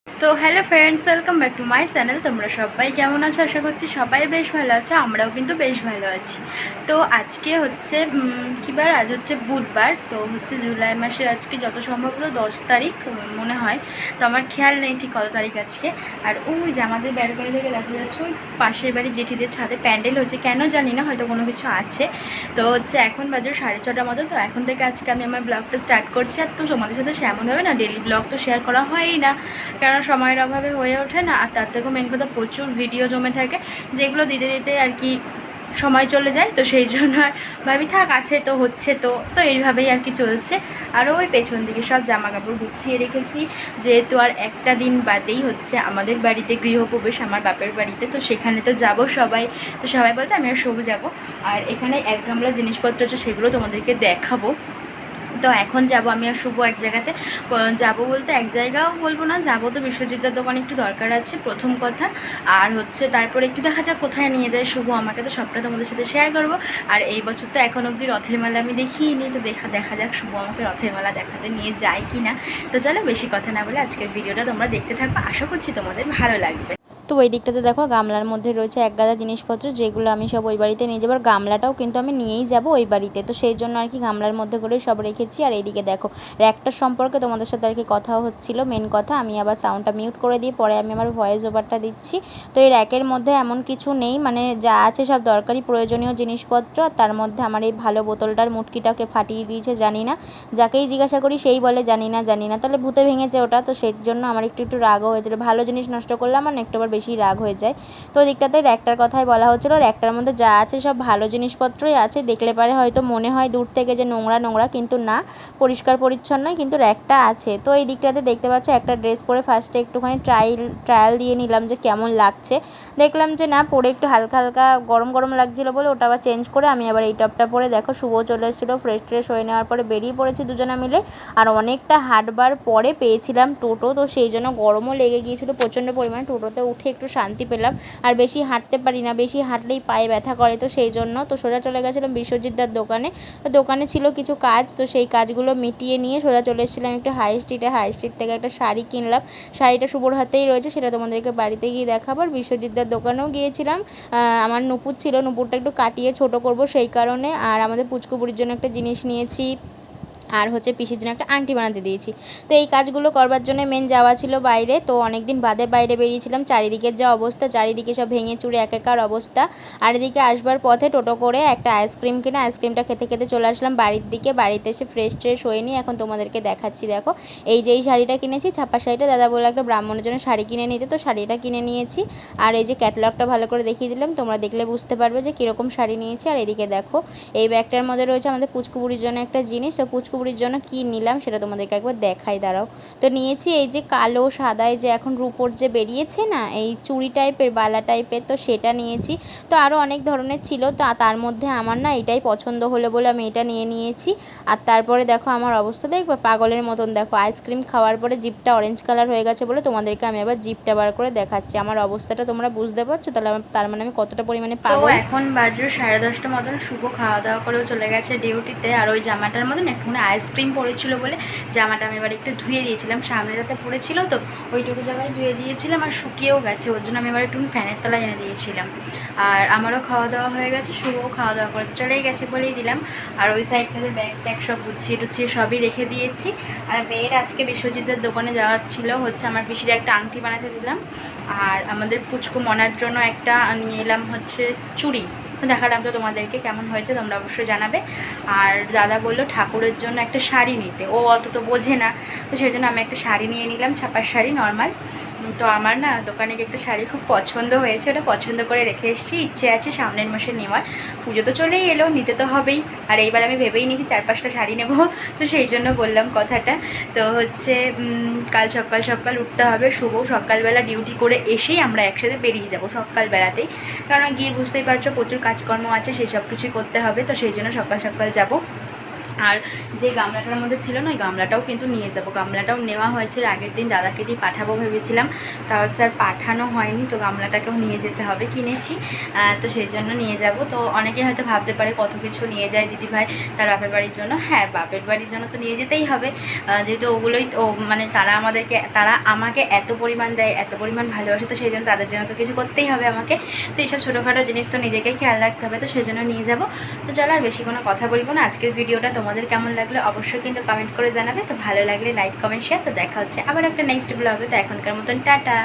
তো hello friends, welcome back to my channel. তোমরা সবাই কেমন আছো? আশা করছি সবাই বেশ ভালো আছো, আমরাও কিন্তু বেশ ভালো আছি। তো আজকে হচ্ছে কী বার? আজ হচ্ছে বুধবার। তো হচ্ছে জুলাই মাসের আজকে যত সম্ভবত 10 তারিখ মনে হয়। তো আমার খেয়াল নেই ঠিক কত তারিখ আজকে। আর ওই যে আমাদের ব্যালকনি থেকে দেখা যাচ্ছে ওই পাশের বাড়ি জেঠিদের ছাদে প্যান্ডেল হচ্ছে, কেন জানি না, হয়তো কোনো কিছু আছে। তো হচ্ছে এখন বাজে 6:30 মতো। তো এখন থেকে আজকে আমি আমার ব্লগটা স্টার্ট করছি। আর তো তোমাদের সাথে সেমনভাবে না ডেলি ব্লগ তো শেয়ার করা হয়ই না, কারণ সময়ের অভাবে হয়ে ওঠে না। আর তার থেকেও মেন কথা প্রচুর ভিডিও জমে থাকে, যেগুলো দিতে দিতে আর কি সময় চলে যায়। তো সেই জন্য আর ভাবি থাক, আছে তো, হচ্ছে তো তো এইভাবেই আর কি চলছে। আর ওই পেছন দিকে সব জামা কাপড় গুছিয়ে রেখেছি, যেহেতু আর একটা দিন বাদেই হচ্ছে আমাদের বাড়িতে গৃহপ্রবেশ, আমার বাপের বাড়িতে। তো সেখানে তো যাব সবাই, তো সবাই বলতে আমি আর শুভ যাব। আর এখানে এক গামলা জিনিসপত্র আছে, সেগুলো তোমাদেরকে দেখাবো। তো এখন যাব আমি আর শুভ এক জায়গাতে। যাব বলতে এক জায়গাও বলবো না, যাব তো বিশ্বজিৎদার দোকানে একটু দরকার আছে প্রথম কথা। আর হচ্ছে তারপরে একটু দেখা যাক কোথায় নিয়ে যায় শুভ আমাকে, তো সবটা তোমাদের সাথে শেয়ার করবো। আর এই বছর তো এখন অবধি রথের মেলা আমি দেখিনি, তো দেখা যাক শুভ আমাকে রথের মেলা দেখাতে নিয়ে যায় কি না। তো চলো বেশি কথা না বলে আজকের ভিডিওটা তোমরা দেখতে থাকো, আশা করছি তোমাদের ভালো লাগবে। তো ওই দিকটাতে দেখো গামলার মধ্যে রয়েছে এক গাদা জিনিসপত্র, যেগুলো আমি সব ওই বাড়িতে নিয়ে যাবো। আর গামলাটাও কিন্তু আমি নিয়েই যাব ওই বাড়িতে, তো সেই জন্য আর কি গামলার মধ্যে করেই সব রেখেছি। আর এইদিকে দেখো র্যাকটার সম্পর্কে তোমাদের সাথে আর কি কথা হচ্ছিলো। মেন কথা, আমি আবার সাউন্ডটা মিউট করে দিয়ে পরে আমি আমার ভয়েস ওভারটা দিচ্ছি। তো এই র্যাকের মধ্যে এমন কিছু নেই, মানে যা আছে সব দরকারি প্রয়োজনীয় জিনিসপত্র। আর তার মধ্যে আমার এই ভালো বোতলটার মুটকিটাকে ফাটিয়ে দিয়েছে, জানি না, যাকেই জিজ্ঞাসা করি সেই বলে জানি না জানি না, তাহলে ভূতে ভেঙেছে ওটা। তো সেই জন্য আমার একটু একটু রাগও হয়েছিল, ভালো জিনিস নষ্ট করলাম আর একটু আবার বেশি রাগ হয়ে যায়। তো ওই দিকটাতে র্যাকটার কথাই বলা হচ্ছিলো। র্যাকটার মধ্যে যা আছে সব ভালো জিনিসপত্রই আছে, দেখলে পারে হয়তো মনে হয় দূর থেকে যে নোংরা নোংরা, কিন্তু না, পরিষ্কার পরিচ্ছন্নই কিন্তু র্যাকটা আছে। তো এই দিকটাতে দেখতে পাচ্ছ একটা ড্রেস পরে ফার্স্টে একটুখানি ট্রায়াল দিয়ে নিলাম যে কেমন লাগছে। দেখলাম যে না, পরে একটু হালকা হালকা গরম গরম লাগছিলো বলে ওটা আবার চেঞ্জ করে আমি আবার এই টপটা পরে দেখো শুভ চলে এসেছিলো। ফ্রেশ ট্রেশ হয়ে নেওয়ার পরে বেরিয়ে পড়েছি দুজনে মিলে। আর অনেকটা হাঁটবার পরে পেয়েছিলাম টোটো, তো সেই জন্য গরমও লেগে গিয়েছিলো প্রচণ্ড পরিমাণে। টোটোতে উঠে একটু শান্তি পেলাম। আর বেশি হাঁটতে পারি না, বেশি হাঁটলেই পায়ে ব্যথা করে, তো সেই জন্য তো সোজা চলে গেছিলাম বিশ্বজিৎদার দোকানে। তো দোকানে ছিল কিছু কাজ, তো সেই কাজগুলো মিটিয়ে নিয়ে সোজা চলে এসেছিলাম একটু হাই স্ট্রিটে। হাই স্ট্রিট থেকে একটা শাড়ি কিনলাম, শাড়িটা শুভর হাতেই রয়েছে, সেটা তোমাদেরকে বাড়িতে গিয়ে দেখাবো। আর বিশ্বজিৎদার দোকানেও গিয়েছিলাম, আমার নুপুর ছিল, নুপুরটা একটু কাটিয়ে ছোট করব সেই কারণে। আর আমাদের পুচকুপুরির জন্য একটা জিনিস নিয়েছি, আর হচ্ছে পিসির জন্য একটা আংটি বানাতে দিয়েছি। তো এই কাজগুলো করবার জন্য মেন যাওয়া ছিল বাইরে। তো অনেক দিন বাদে বাইরে বেরিয়েছিলাম, চারিদিকের যা অবস্থা, চারিদিকে সব ভেঙে চুরে একাকার অবস্থা। আর এদিকে আসবার পথে টোটো করে একটা আইসক্রিম কিনে আইসক্রিমটা খেতে খেতে চলে আসলাম বাড়ির দিকে। বাড়িতে এসে ফ্রেশ ট্রেশ হয়ে নিয়ে এখন তোমাদেরকে দেখাচ্ছি। দেখো এই যে এই শাড়িটা কিনেছি, ছাপা শাড়িটা, দাদা বলে একটা ব্রাহ্মণের জন্য শাড়ি কিনে নিতে, তো শাড়িটা কিনে নিয়েছি। আর এই যে ক্যাটালগটা ভালো করে দেখিয়ে দিলাম, তোমরা দেখলে বুঝতে পারবে যে কীরকম শাড়ি নিয়েছি। আর এদিকে দেখো এই ব্যাগটার মধ্যে রয়েছে আমাদের পুচকুপুরির জন্য একটা জিনিস। তো পুচকুপুরির জন্য কী নিলাম সেটা তোমাদেরকে একবার দেখাই, দাঁড়াও। তো নিয়েছি এই যে কালো সাদায় যে এখন রুপোর যে বেরিয়েছে না, এই চুড়ি টাইপের বালা টাইপের, তো সেটা নিয়েছি। তো আরও অনেক ধরনের ছিল, তো তার মধ্যে আমার না এটাই পছন্দ হলো বলে আমি এটা নিয়ে নিয়েছি। আর তারপরে দেখো আমার অবস্থা দেখবে পাগলের মতন। দেখো আইসক্রিম খাওয়ার পরে জিভটা অরেঞ্জ কালার হয়ে গেছে বলে তোমাদেরকে আমি আবার জিভটা বার করে দেখাচ্ছি। আমার অবস্থাটা তোমরা বুঝতে পারছো তাহলে? তার মানে আমি কতটা পরিমাণে পাগল। তো এখন বাজে 10:30 মতন, শুভ খাওয়া দাওয়া করেও চলে গেছে ডিউটিতে। আর ওই জামাটার মধ্যে না একটুখানি আইসক্রিম পড়েছিল বলে জামাটা আমি এবার একটু ধুয়ে দিয়েছিলাম, সামনেটাতে পড়েছিল তো ওইটুকু জায়গায় ধুয়ে দিয়েছিলাম। আর শুকিয়েও গেছে, ওর জন্য আমি এবার একটু ফ্যানের তলায় এনে দিয়েছিলাম। আর আমারও খাওয়া দাওয়া হয়ে গেছে, শুভও খাওয়া দাওয়া করে চলেই গেছে বলেই দিলাম। আর ওই সাইডটাতে ব্যাগ ট্যাগ সব গুছিয়ে টুছিয়ে সবই রেখে দিয়েছি। আর মেয়ের আজকে বিশ্বজিতের দোকানে যাওয়ার ছিল, হচ্ছে আমার পিসির একটা আংটি বানাতে দিলাম। আর আমাদের পুচকু মনার জন্য একটা নিয়ে এলাম হচ্ছে চুড়ি, দেখালাম তো তোমাদেরকে, কেমন হয়েছে তোমরা অবশ্যই জানাবে। আর দাদা বললো ঠাকুরের জন্য একটা শাড়ি নিতে, ও অত তো বোঝে না, তো সেই জন্য আমি একটা শাড়ি নিয়ে নিলাম, ছাপার শাড়ি নর্মাল। তো আমার না দোকানে গিয়ে একটা শাড়ি খুব পছন্দ হয়েছে, ওটা পছন্দ করে রেখে এসেছি, ইচ্ছে আছে সামনের মাসে নেওয়ার। পুজো তো চলেই এলো, নিতে তো হবেই। আর এইবার আমি ভেবেই নিয়েছি 4-5টা শাড়ি নেব, তো সেই জন্য বললাম কথাটা। তো হচ্ছে কাল সকাল সকাল উঠতে হবে, শুভ সকালবেলা ডিউটি করে এসেই আমরা একসাথে বেরিয়ে যাব সকালবেলাতেই, কারণ গিয়ে বুঝতেই পারছো প্রচুর কাজকর্ম আছে, সেই সব কিছুই করতে হবে, তো সেই জন্য সকাল সকাল যাব। আর যে গামলাটার মধ্যে ছিল না ওই গামলাটাও কিন্তু নিয়ে যাব। গামলাটাও নেওয়া হয়েছে, আগের দিন দাদাকে দিয়ে পাঠাবো ভেবেছিলাম, তা হচ্ছে আর পাঠানো হয়নি। তো গামলাটাকেও নিয়ে যেতে হবে, কিনেছি, তো সেই জন্য নিয়ে যাব। তো অনেকে হয়তো ভাবতে পারে কত কিছু নিয়ে যায় দিদিভাই তার বাপের বাড়ির জন্য। হ্যাঁ, বাপের বাড়ির জন্য তো নিয়ে যেতেই হবে, যেহেতু ওগুলোই তো মানে তারা আমাকে এত পরিমাণ দেয়, এত পরিমাণ ভালোবাসে, তো সেই জন্য তাদের জন্য তো কিছু করতেই হবে আমাকে। তো এইসব ছোটোখাটো জিনিস তো নিজেকে খেয়াল রাখতে হবে, তো সেই জন্য নিয়ে যাব। তো চলো আর বেশি কোনো কথা বলবো না। আজকের ভিডিওটা তোমাদের কেমন লাগলো অবশ্যই কিন্তু কমেন্ট করে জানাবে। তো ভালো লাগলে লাইক কমেন্ট শেয়ার। তো দেখা হচ্ছে আবার একটা নেক্সট ব্লগে। তো এখনকার মতন টাটা।